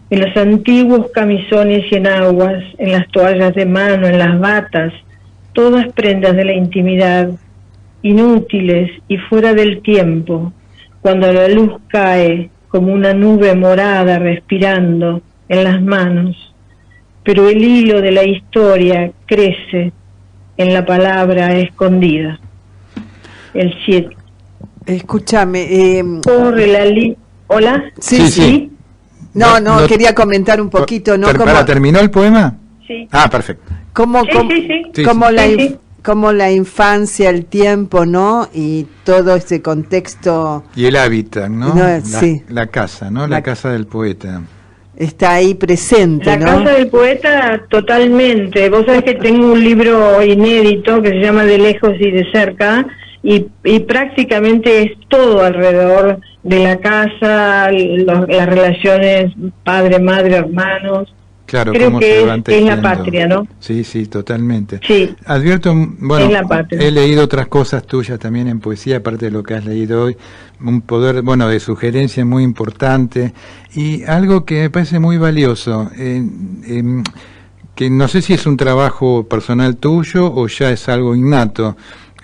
en los antiguos camisones y enaguas, en las toallas de mano, en las batas, todas prendas de la intimidad, inútiles y fuera del tiempo, cuando la luz cae como una nube morada respirando en las manos, pero el hilo de la historia crece en la palabra escondida. El 7. Escúchame. Corre la ¿Hola? Sí. No, quería comentar un poquito, ¿no? ¿Terminó el poema? Sí. Ah, perfecto. Como la infancia, el tiempo, ¿no? Y todo ese contexto. Y el hábitat, ¿no? Sí. La casa, ¿no? La casa del poeta. Está ahí presente, ¿no? La casa del poeta, totalmente. Vos sabés que tengo un libro inédito que se llama De lejos y de cerca, y prácticamente es todo alrededor de la casa, las relaciones padre, madre, hermanos. Claro, creo que es la patria, ¿no? Sí, totalmente. Sí. Advierto, bueno, es la patria. He leído otras cosas tuyas también en poesía, aparte de lo que has leído hoy, un poder, de sugerencia muy importante, y algo que me parece muy valioso, que no sé si es un trabajo personal tuyo o ya es algo innato.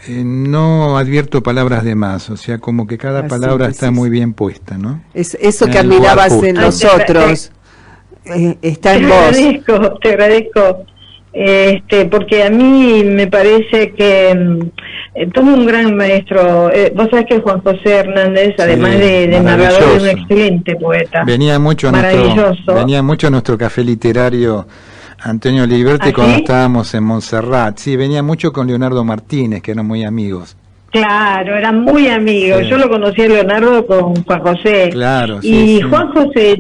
No advierto palabras de más, o sea, como que cada palabra está muy bien puesta, ¿no? Es eso que admirabas en los otros. Está en vos. Te agradezco, porque a mí me parece que tuvo un gran maestro. Vos sabés que Juan José Hernández, además de narrador, es un excelente poeta. Venía mucho a nuestro café literario Antonio Liberti cuando estábamos en Montserrat. Sí, venía mucho con Leonardo Martínez, que eran muy amigos. Claro, eran muy amigos. Sí. Yo lo conocí a Leonardo con Juan José. Claro, y Juan José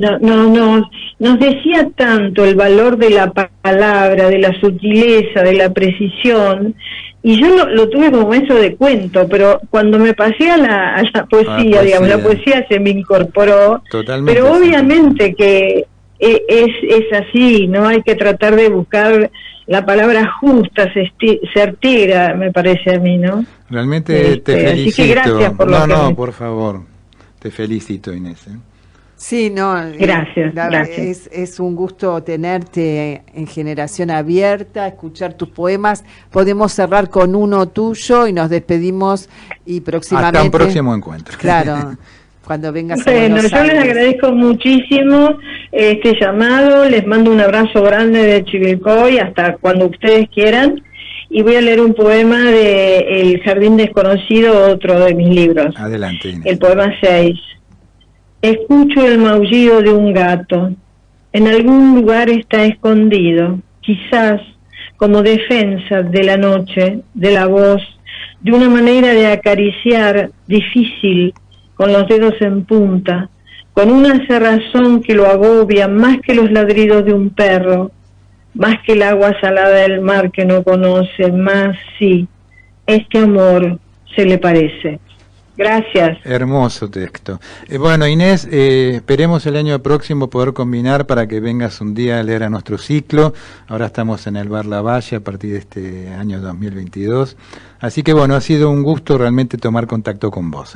nos decía tanto el valor de la palabra, de la sutileza, de la precisión. Y yo lo tuve como maestro de cuento, pero cuando me pasé a la poesía, digamos, la poesía se me incorporó. Totalmente. Pero obviamente que es así, ¿no? Hay que tratar de buscar la palabra justa, certera, me parece a mí, ¿no? Realmente te felicito. Así que gracias por por favor. Te felicito, Inés. Sí, Gracias. Es un gusto tenerte en Generación Abierta, escuchar tus poemas. Podemos cerrar con uno tuyo y nos despedimos y próximamente. Hasta un próximo encuentro. Claro. Cuando vengas a Buenos Aires. Yo les agradezco muchísimo este llamado, les mando un abrazo grande de Chivilcoy hasta cuando ustedes quieran, y voy a leer un poema de El Jardín Desconocido, otro de mis libros. Adelante, Inés. El poema 6. Escucho el maullido de un gato, en algún lugar está escondido, quizás como defensa de la noche, de la voz, de una manera de acariciar difícil, con los dedos en punta, con una cerrazón que lo agobia más que los ladridos de un perro, más que el agua salada del mar que no conoce, más sí, este amor se le parece. Gracias. Hermoso texto. Bueno, Inés, esperemos el año próximo poder combinar para que vengas un día a leer a nuestro ciclo. Ahora estamos en el Bar La Valle a partir de este año 2022. Así que bueno, ha sido un gusto realmente tomar contacto con vos.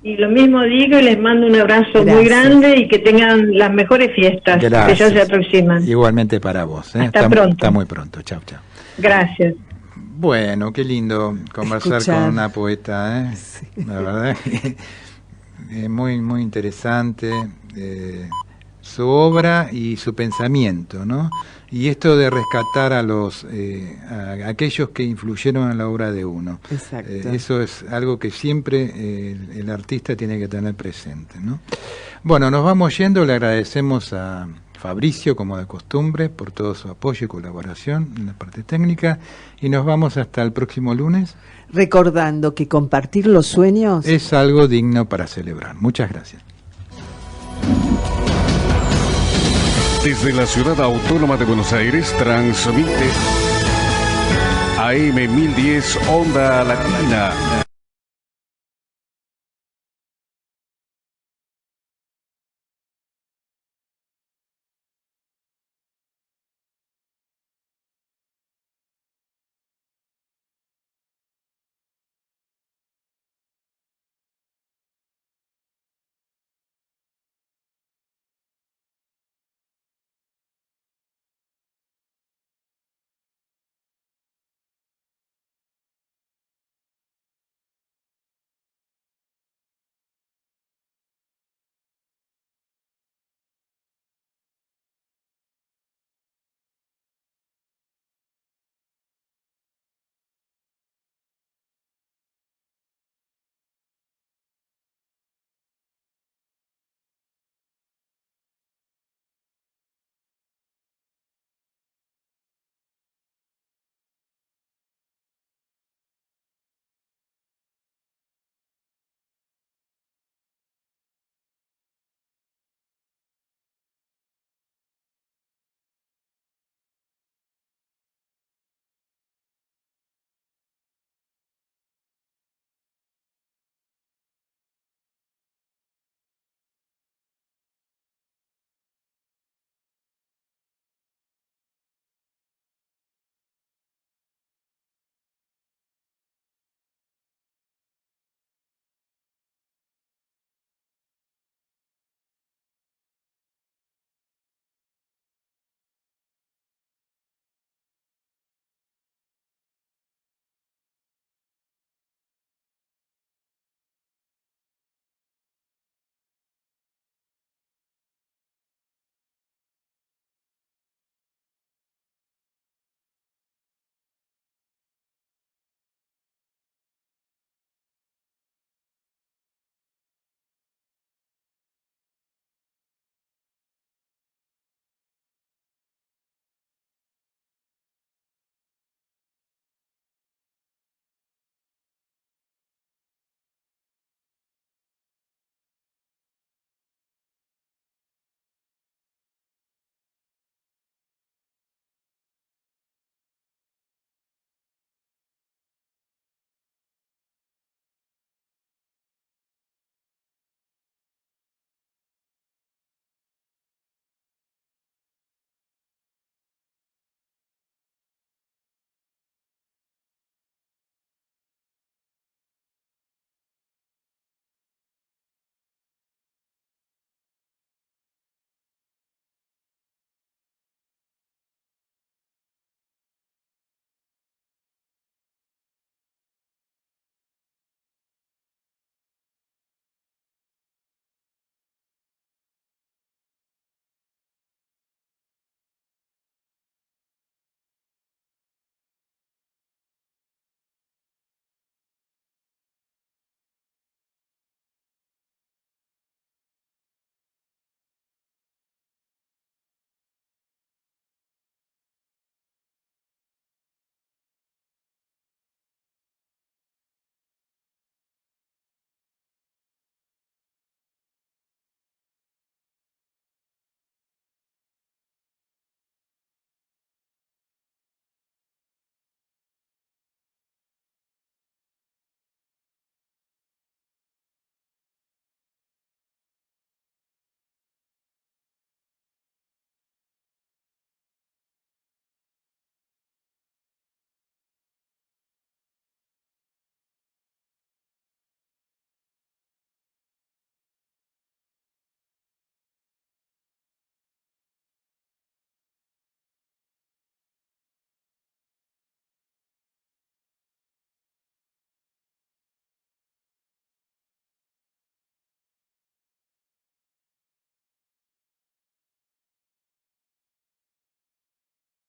Y lo mismo digo y les mando un abrazo muy grande y que tengan las mejores fiestas. Gracias. Que ya se aproximan. Igualmente para vos. Hasta pronto. Hasta muy pronto. Chao, chao. Gracias. Bueno, qué lindo conversar con una poeta, Sí. La verdad que muy, muy interesante su obra y su pensamiento, ¿no? Y esto de rescatar a a aquellos que influyeron en la obra de uno. Exacto. Eso es algo que siempre el artista tiene que tener presente, ¿no? Bueno, nos vamos yendo, le agradecemos a Fabricio, como de costumbre, por todo su apoyo y colaboración en la parte técnica, y nos vamos hasta el próximo lunes. Recordando que compartir los sueños es algo digno para celebrar. Muchas gracias. Desde la Ciudad Autónoma de Buenos Aires transmite AM 1010 Onda Latina.